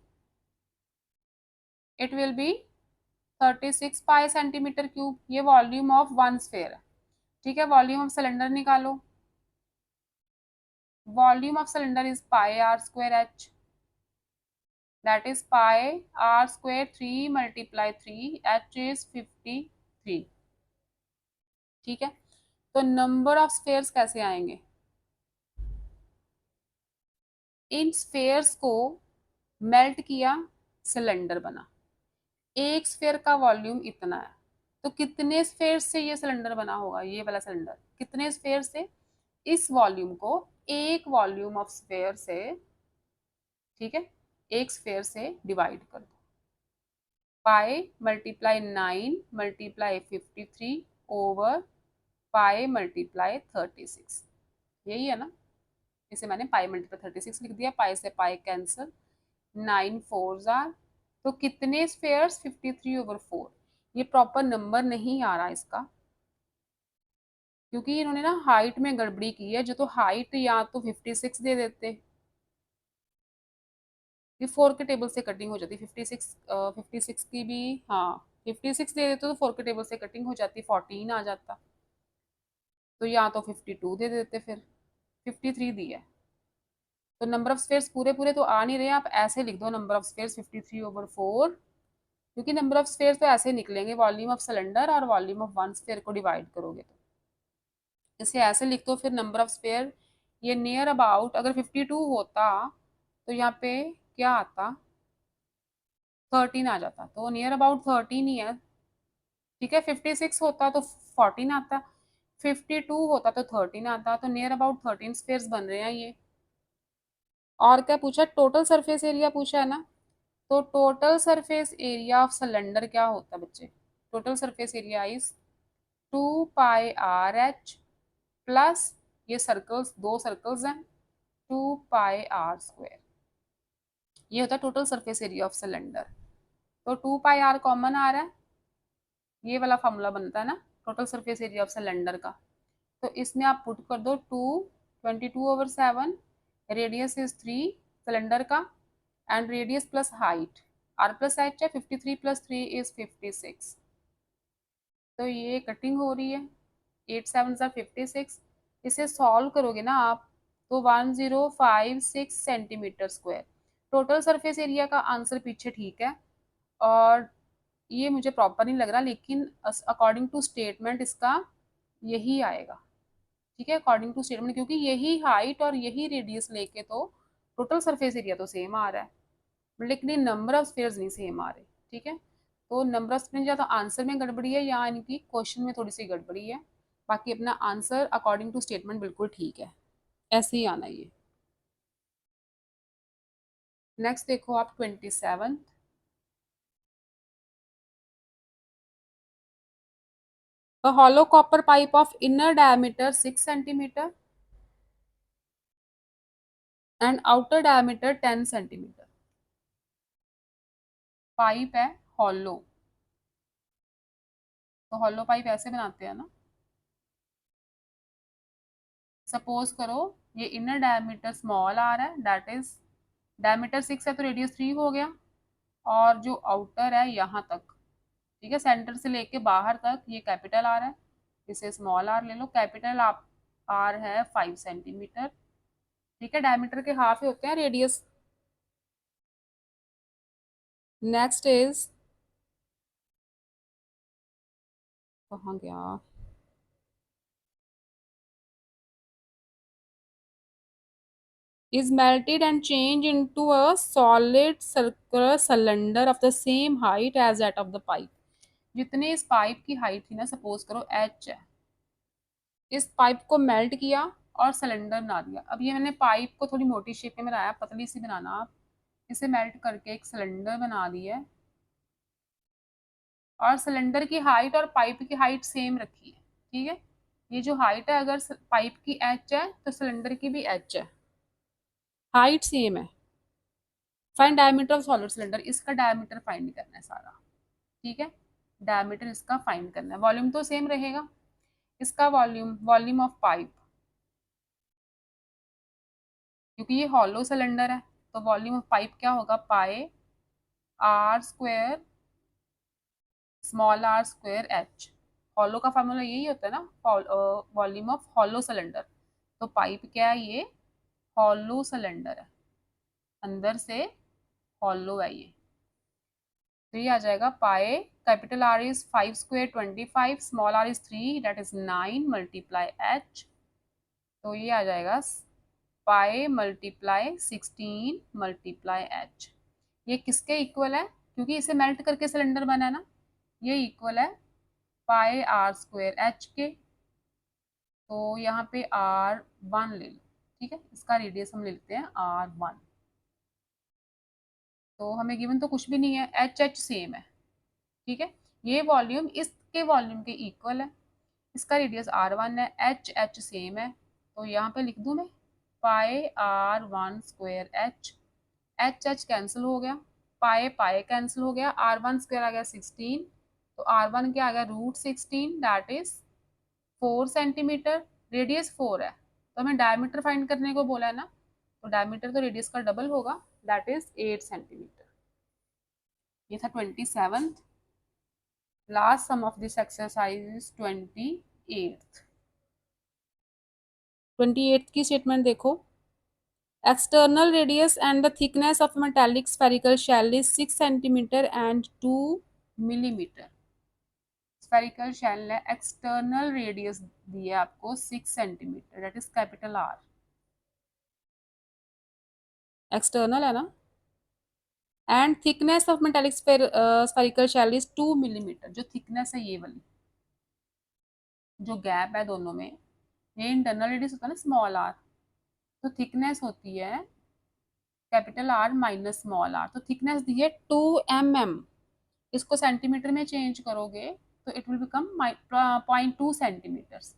it will B 36 pi centimetre cube. ये वॉल्यूम ऑफ वन स्फीयर है। ठीक है, वॉल्यूम ऑफ सिलेंडर निकालो, volume of cylinder is pi are square H, that is pi are square 3 × 3, H is 53। ठीक है, तो number of spheres कैसे आएंगे? इन स्फीयर्स को मेल्ट किया, सिलेंडर बना, एक स्फीयर का वॉल्यूम इतना है, तो कितने स्फीयर से ये सिलेंडर बना होगा, ये वाला सिलेंडर कितने स्फीयर से? इस वॉल्यूम को एक वॉल्यूम ऑफ स्फीयर से, ठीक है, एक स्फीयर से डिवाइड कर दो, पाई मल्टीप्लाई 9 मल्टीप्लाई 53/पाई मल्टीप्लाई 36, यही है ना। इसे मैंने पाई मल्टीप्लाई 36 लिख दिया, पाई से पाई कैंसिल, 9 4 आर, तो कितने स्फीयर्स, 53/4। ये प्रॉपर नंबर नहीं आ रहा इसका, क्योंकि इन्होंने ना हाइट में गड़बड़ी की है, जो तो हाइट या तो 56 दे देते, ये 4 के टेबल से कटिंग हो जाती, 56 की भी, हाँ 56 दे देते तो 4 के टेबल से कटिंग हो जाती, 14 आ जाता। तो या तो 52 दे देते, फिर 53 दिया है। तो नंबर ऑफ स्फीयर्स पूरे पूरे तो आ नहीं रहे, आप ऐसे लिख दो नंबर ऑफ स्फीयर्स 53/4, क्योंकि नंबर ऑफ स्फीयर्स तो ऐसे निकलेंगे, वॉल्यूम ऑफ सिलेंडर और वॉल्यूम ऑफ वन स्फीयर को डिवाइड करोगे तो इसे ऐसे लिख दो। फिर नंबर ऑफ स्फीयर, ये नियर अबाउट अगर 52 होता तो यहाँ पे क्या आता, 13 आ जाता, तो नियर अबाउट 13 ही है। ठीक है, 56 होता तो 14 आता, 52 होता तो 13 आता, तो नियर अबाउट 13 स्फीयर्स बन रहे हैं ये। और क्या पूछा, टोटल सरफेस एरिया पूछा है ना, तो total surface area of cylinder क्या होता है बच्चे, total surface area is 2πr(h) plus ये सर्कल्स, दो सर्कल्स हैं, 2πr²। ये होता है total surface area of cylinder. तो 2πr कॉमन आ रहा है, ये वाला फॉर्मूला बनता है ना total surface area of cylinder का। तो इसमें आप पुट कर दो 22/7, रेडियस इज 3 सिलेंडर का, and radius plus height, r plus H है, 53 + 3 इज 56। तो ये कटिंग हो रही है, 8 7 56। इसे सॉल्व करोगे ना आप तो 1056 centimetre square total surface area का आंसर पीछे ठीक है। और ये मुझे प्रॉपर नहीं लग रहा, लेकिन अकॉर्डिंग टू स्टेटमेंट इसका यही आएगा। ठीक है, अकॉर्डिंग टू स्टेटमेंट, क्योंकि यही हाइट और यही रेडियस लेके तो टोटल सरफेस एरिया तो सेम आ रहा है, लेकिन ये नंबर ऑफ स्फीयर्स नहीं सेम आ रहे। ठीक है, तो नंबर ऑफ स्फीयर्स या तो आंसर में गड़बड़ी है या इनकी क्वेश्चन में थोड़ी सी गड़बड़ी है। बाकी अपना आंसर अकॉर्डिंग टू स्टेटमेंट बिल्कुल ठीक है, ऐसे ही आना ये। नेक्स्ट देखो आप 27। A hollow copper pipe of inner diameter 6 centimeter and outer diameter 10 centimeter। Pipe है हॉलो, तो हॉलो पाइप ऐसे बनाते हैं ना। सपोज करो ये इनर डायमीटर स्मॉल आ रहा है, दैट इज डायमीटर 6 है तो रेडियस 3 हो गया, और जो आउटर है यहाँ तक, ठीक है, सेंटर से लेके बाहर तक ये कैपिटल आर है, इसे स्मॉल आर ले लो। कैपिटल आप आर है 5 सेंटीमीटर। ठीक है, डायमीटर के हाफ ही होते हैं रेडियस। नेक्स्ट इज, कहाँ गया, is melted and changed into a solid circular cylinder of the same height as that of the pipe। जितने इस पाइप की हाइट थी ना, सपोज करो h है, इस पाइप को मेल्ट किया और सिलेंडर बना दिया। अब ये मैंने पाइप को थोड़ी मोटी शेप में बनाया, पतली सी बनाना आप, इसे मेल्ट करके एक सिलेंडर बना दिया है, और सिलेंडर की हाइट और पाइप की हाइट सेम रखी है। ठीक है, ये जो हाइट है, अगर पाइप की h है तो सिलेंडर की भी h है, हाइट सेम है। Find diameter of solid cylinder, इसका डायमीटर फाइंड करना है सारा। ठीक है, डायमीटर इसका फाइंड करना है। वॉल्यूम तो सेम रहेगा, इसका वॉल्यूम, वॉल्यूम ऑफ पाइप, क्योंकि ये हॉलो सिलेंडर है तो वॉल्यूम ऑफ पाइप क्या होगा, पाए r² small r² h। Hollow का फार्मूला यही होता है ना, वॉल्यूम ऑफ हॉलो सिलेंडर। तो पाइप क्या है, ये हॉलो सिलेंडर है, अंदर से हॉलो है ये। तो ये आ जाएगा पाए, capital R is 5² 25, small r is 3 that is 9 multiply h। तो ये आ जाएगा पाए मल्टीप्लाई 16 मल्टीप्लाई h। ये किसके इक्वल है, क्योंकि इसे मेल्ट करके सिलेंडर बना है ना, ये इक्वल है पाए r² h के। तो यहाँ पे r1 ले लो। ठीक है, इसका रेडियस हम ले लेते हैं r1। तो हमें गिवन तो कुछ भी नहीं है, एच एच सेम है। ठीक है, ये वॉल्यूम इसके वॉल्यूम के इक्वल है, इसका रेडियस r1 है, एच एच सेम है। तो यहाँ पे लिख दूँ मैं पाए r1² h, H H cancel हो गया, पाए पाए कैंसिल हो गया, r1² आ गया 16, तो r1 क्या आ गया √16 दैट इज 4 सेंटीमीटर। रेडियस 4 है तो हमें डायमीटर फाइंड करने को बोला है ना, तो डायमीटर तो रेडियस का डबल होगा, दैट इज 8 सेंटीमीटर। ये था 27th। Last sum of this exercise is 28th की स्टेटमेंट देखो। External radius and the thickness of metallic spherical shell is 6 centimeter and 2 millimeter। Spherical shell है, एक्सटर्नल रेडियस दी है आपको 6 centimetre, that is capital R। External है ना, and thickness of metallic spherical shell is 2 millimetre. जो thickness है ये वाली, जो गैप है दोनों में, ये इंटरनल रेडियस होता है ना स्मॉल r, तो थिकनेस होती है capital R minus small r। तो थिकनेस दी है 2 mm, इसको सेंटीमीटर में चेंज करोगे तो it will become 0.2 centimetres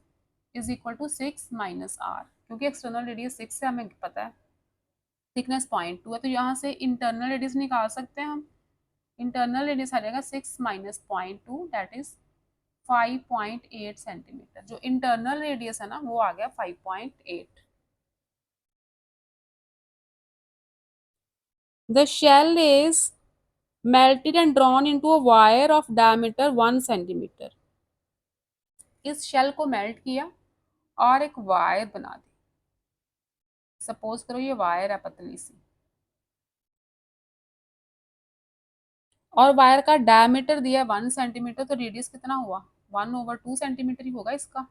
is equal to 6 minus r, क्योंकि एक्सटर्नल रेडियस 6 है, हमें पता है, थिकनेस 0.2 है, तो यहाँ से इंटरनल रेडियस निकाल सकते हैं हम। इंटरनल रेडियस आ जाएगा 6 माइनस 0.2 दैट इज 5.8 सेंटीमीटर। जो इंटरनल रेडियस है ना वो आ गया 5.8। The shell is melted and drawn into a wire of diameter 1 centimetre. इस शेल को मेल्ट किया और एक वायर बना दी। सपोज करो ये वायर है पतली सी, और वायर का डायमीटर दिया 1 सेंटीमीटर, तो रेडियस कितना हुआ, 1/2 सेंटीमीटर ही होगा इसका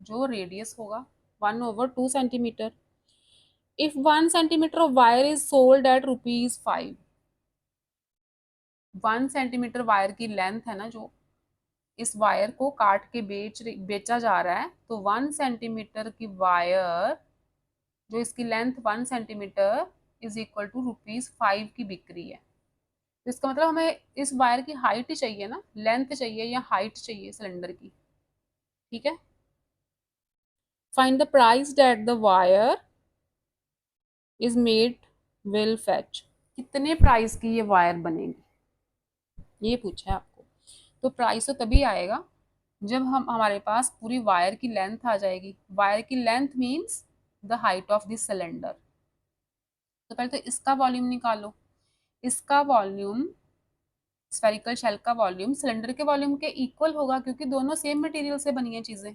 जो रेडियस होगा, 1/2 centimetre. If 1 centimetre of wire is sold at ₹5, 1 centimetre wire की लेंथ है ना, जो इस वायर को काट के बेचा जा रहा है, तो 1 सेंटीमीटर की वायर जो इसकी length 1 centimetre is equal to ₹5 की बिक रही है। तो इसका मतलब हमें इस वायर की हाइट ही चाहिए ना, लेंथ चाहिए या हाइट चाहिए सिलेंडर की, ठीक है। Find the price that the wire is made will fetch. कितने प्राइस की ये वायर बनेगी, ये पूछा है आपको। तो प्राइस तो तभी आएगा जब हम हमारे पास पूरी वायर की लेंथ आ जाएगी। वायर की length means the height of this cylinder. तो पहले तो इसका वॉल्यूम निकालो। इसका वॉल्यूम, स्फेरिकल शेल का वॉल्यूम सिलेंडर के वॉल्यूम के इक्वल होगा, क्योंकि दोनों सेम मटेरियल से बनी है चीजें।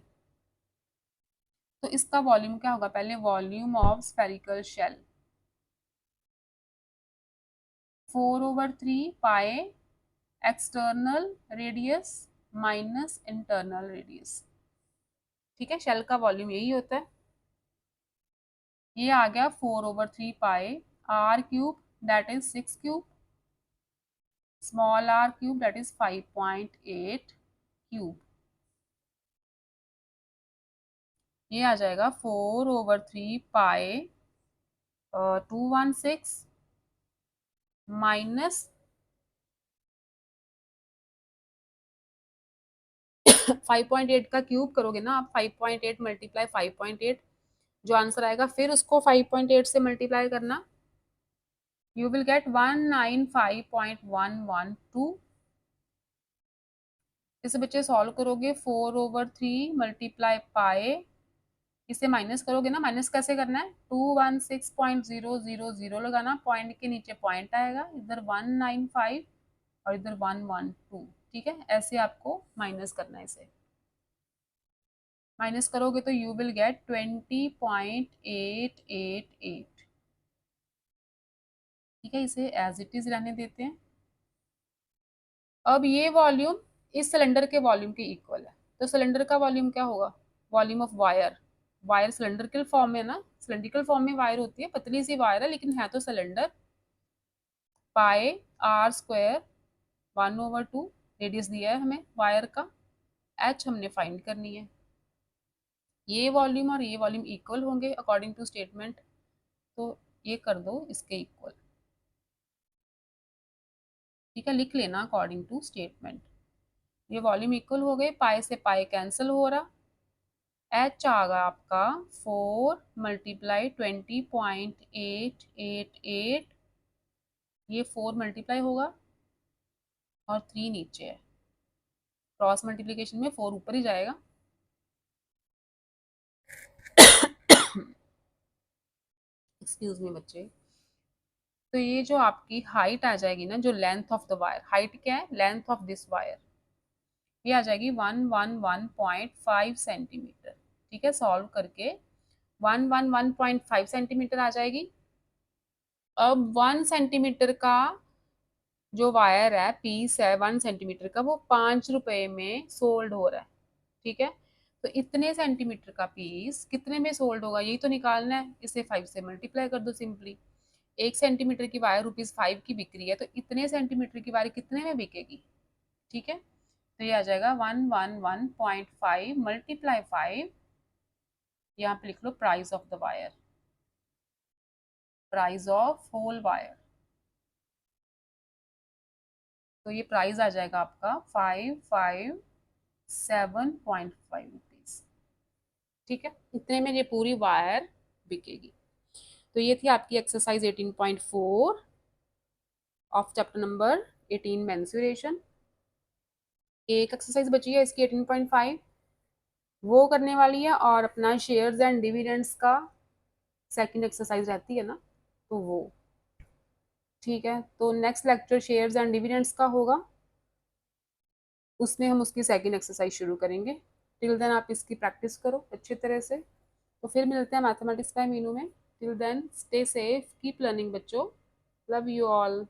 तो इसका वॉल्यूम क्या होगा, पहले वॉल्यूम ऑफ स्फेरिकल शेल 4/3 पाए external radius minus internal radius, ठीक है। शेल का वॉल्यूम यही होता है। ये आ गया 4/3 pi r cube that is 6 cube, small r cube that is 5.8 cube. ये आ जाएगा 4/3 पाए 216 माइनस 5.8 का क्यूब करोगे ना आप, 5.8 मल्टीप्लाई 5.8 जो आंसर आएगा, फिर उसको 5.8 से मल्टीप्लाई करना, यू विल गेट 195.112। इसे बच्चे सॉल्व करोगे, 4/3 मल्टीप्लाई पाए, इसे माइनस करोगे ना, माइनस कैसे करना है, 216.000 लगाना, पॉइंट के नीचे पॉइंट आएगा, इधर 195 और इधर 112, ठीक है। ऐसे आपको माइनस करना है, इसे माइनस करोगे तो यू विल गेट 20.888, ठीक है। इसे एज इट इज रहने देते हैं। अब ये वॉल्यूम इस सिलेंडर के वॉल्यूम के इक्वल है, तो सिलेंडर का वॉल्यूम क्या होगा, volume of wire. Wire cylindrical form में ना, सिलेंड्रिकल फॉर्म में वायर होती है, पतली सी वायर है लेकिन है तो सिलेंडर। पाए आर स्क्वायर 1/2 रेडियस दिया है हमें वायर का, एच हमने फाइंड करनी है। ये वॉल्यूम और ये वॉल्यूम इक्वल होंगे अकॉर्डिंग टू स्टेटमेंट, तो ये कर दो इसके इक्वल, ठीक है, लिख लेना अकॉर्डिंग टू स्टेटमेंट। ये वॉल्यूम इक्वल हो गए, पाए से पाए कैंसिल हो रहा, एच आ गया आपका 4 मल्टीप्लाई 20.888, ये 4 मल्टीप्लाई होगा और 3 नीचे है, क्रॉस मल्टीप्लीकेशन में 4 ऊपर ही जाएगा। एक्सक्यूज मी बच्चे। तो ये जो आपकी हाइट आ जाएगी ना, जो length of the wire, height क्या है, लेंथ ऑफ दिस वायर, ये आ जाएगी 111.5 सेंटीमीटर, ठीक है। सॉल्व करके 111.5 सेंटीमीटर आ जाएगी। अब 1 सेंटीमीटर का जो वायर है, पीस है 1 सेंटीमीटर का, वो 5 रुपए में सोल्ड हो रहा है, ठीक है। तो इतने सेंटीमीटर का पीस कितने में सोल्ड होगा, यही तो निकालना है। इसे 5 से मल्टीप्लाई कर दो सिंपली। 1 सेंटीमीटर की वायर ₹5 की बिक रही है, तो इतने सेंटीमीटर की वायर कितने में बिकेगी, ठीक है। तो ये आ जाएगा 111.5 मल्टीप्लाई 5, यहाँ पे लिख लो price of the wire, price of whole wire. तो ये प्राइस आ जाएगा आपका 55 7.5 रुपीज। ठीक है, इतने में ये पूरी वायर बिकेगी। तो ये थी आपकी exercise 18.4 of chapter number 18 menstruation. एक एक्सरसाइज बची है इसकी 18.5, वो करने वाली है, और अपना शेयर्स एंड डिविडेंड्स का सेकंड एक्सरसाइज रहती है ना, तो वो ठीक है। तो next lecture shares and dividends का होगा, उसमें हम उसकी सेकंड एक्सरसाइज शुरू करेंगे। टिल देन आप इसकी प्रैक्टिस करो अच्छी तरह से। तो फिर मिलते हैं मैथमेटिक्स का मीनू में। Till then stay safe, keep learning बच्चों। Love you all.